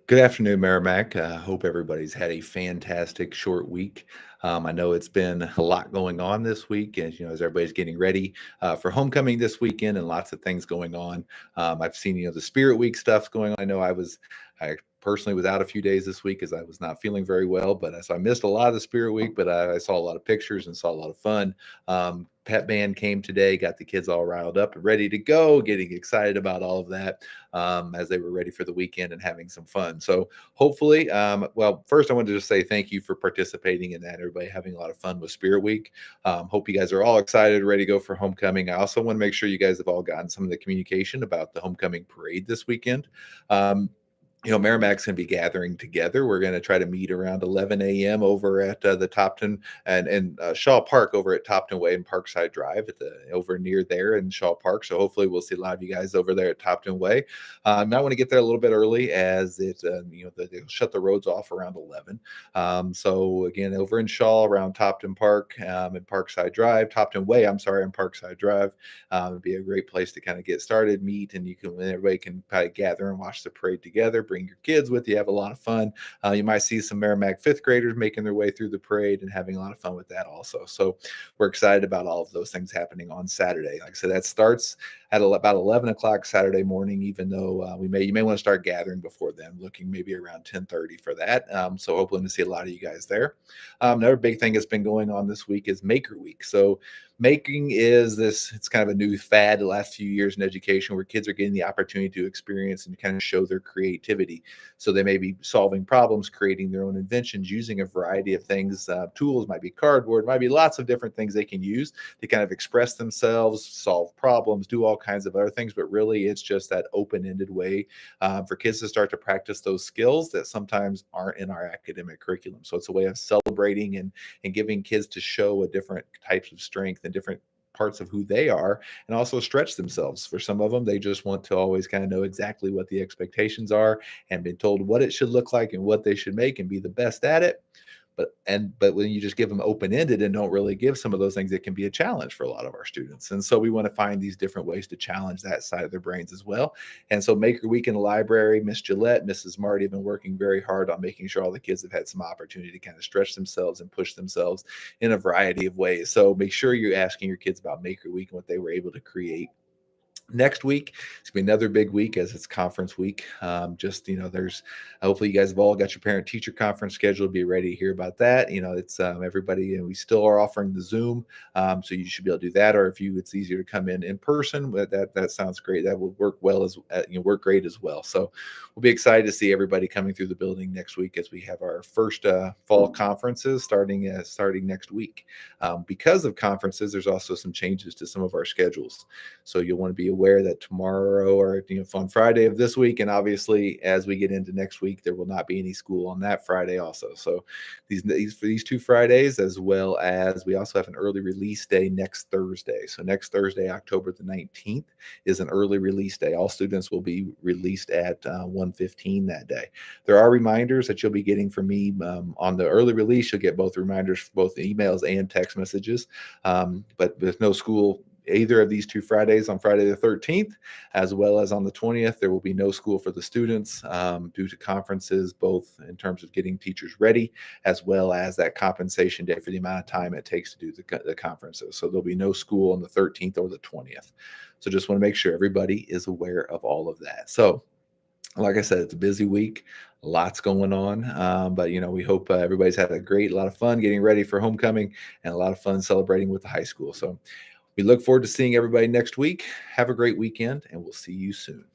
Good afternoon, Meramec. Hope everybody's had a fantastic short week. I know it's been a lot going on this week, as as everybody's getting ready for homecoming this weekend, and lots of things going on. I've seen the Spirit Week stuff's going on. I personally was out a few days this week as I was not feeling very well, but so I missed a lot of the Spirit Week. But I saw a lot of pictures and saw a lot of fun. Pet band came today, got the kids all riled up and ready to go, getting excited about all of that as they were ready for the weekend and having some fun. So hopefully, well, first I wanted to just say thank you for participating in that. Everybody having a lot of fun with Spirit Week. Hope you guys are all excited, ready to go for homecoming. I also want to make sure you guys have all gotten some of the communication about the homecoming parade this weekend. Meramec's going to be gathering together. We're going to try to meet around 11 a.m. over at the Topton and Shaw Park over at Topton Way and Parkside Drive at the over near there in Shaw Park. So hopefully we'll see a lot of you guys over there at Topton Way. Might want to get there a little bit early as they'll shut the roads off around 11. So again, over in Shaw around Topton Park and Parkside Drive, Topton Way, I'm sorry, and Parkside Drive. It'd be a great place to kind of get started, meet, and everybody can probably gather and watch the parade together. Bring your kids with you, have a lot of fun. You might see some Meramec fifth graders making their way through the parade and having a lot of fun with that also. So we're excited about all of those things happening on Saturday. Like I said, that starts at about 11 o'clock Saturday morning, even though you may want to start gathering before then, looking maybe around 10:30 for that. So hoping to see a lot of you guys there. Another big thing that's been going on this week is Maker Week. So making it's kind of a new fad the last few years in education where kids are getting the opportunity to experience and kind of show their creativity. So they may be solving problems, creating their own inventions, using a variety of things. Tools might be cardboard, might be lots of different things they can use to kind of express themselves, solve problems, do all kinds of other things. But really, it's just that open-ended way for kids to start to practice those skills that sometimes aren't in our academic curriculum. So it's a way of celebrating and giving kids to show a different types of strength and different parts of who they are and also stretch themselves. For some of them, they just want to always kind of know exactly what the expectations are and been told what it should look like and what they should make and be the best at it. But when you just give them open-ended and don't really give some of those things, it can be a challenge for a lot of our students. And so we want to find these different ways to challenge that side of their brains as well. And so Maker Week in the library, Miss Gillette, Mrs. Marty have been working very hard on making sure all the kids have had some opportunity to kind of stretch themselves and push themselves in a variety of ways. So make sure you're asking your kids about Maker Week and what they were able to create. Next week, it's gonna be another big week as it's conference week. There's hopefully you guys have all got your parent teacher conference scheduled. Be ready to hear about that. It's everybody, and we still are offering the Zoom, so you should be able to do that. Or if it's easier to come in person, but that sounds great. That will work well as work great as well. So we'll be excited to see everybody coming through the building next week as we have our first fall conferences starting next week. Because of conferences, there's also some changes to some of our schedules. So you'll want to be aware that tomorrow or on Friday of this week, and obviously as we get into next week, there will not be any school on that Friday also. So for these 2 Fridays, as well as we also have an early release day next Thursday. So next Thursday, October the 19th, is an early release day. All students will be released at 1:15 that day. There are reminders that you'll be getting from me on the early release. You'll get both reminders for both emails and text messages, but there's no school either of these 2 Fridays. On Friday the 13th, as well as on the 20th, there will be no school for the students due to conferences, both in terms of getting teachers ready, as well as that compensation day for the amount of time it takes to do the conferences. So there'll be no school on the 13th or the 20th. So just want to make sure everybody is aware of all of that. So like I said, it's a busy week, lots going on. But we hope everybody's had a lot of fun getting ready for homecoming and a lot of fun celebrating with the high school. So we look forward to seeing everybody next week. Have a great weekend, and we'll see you soon.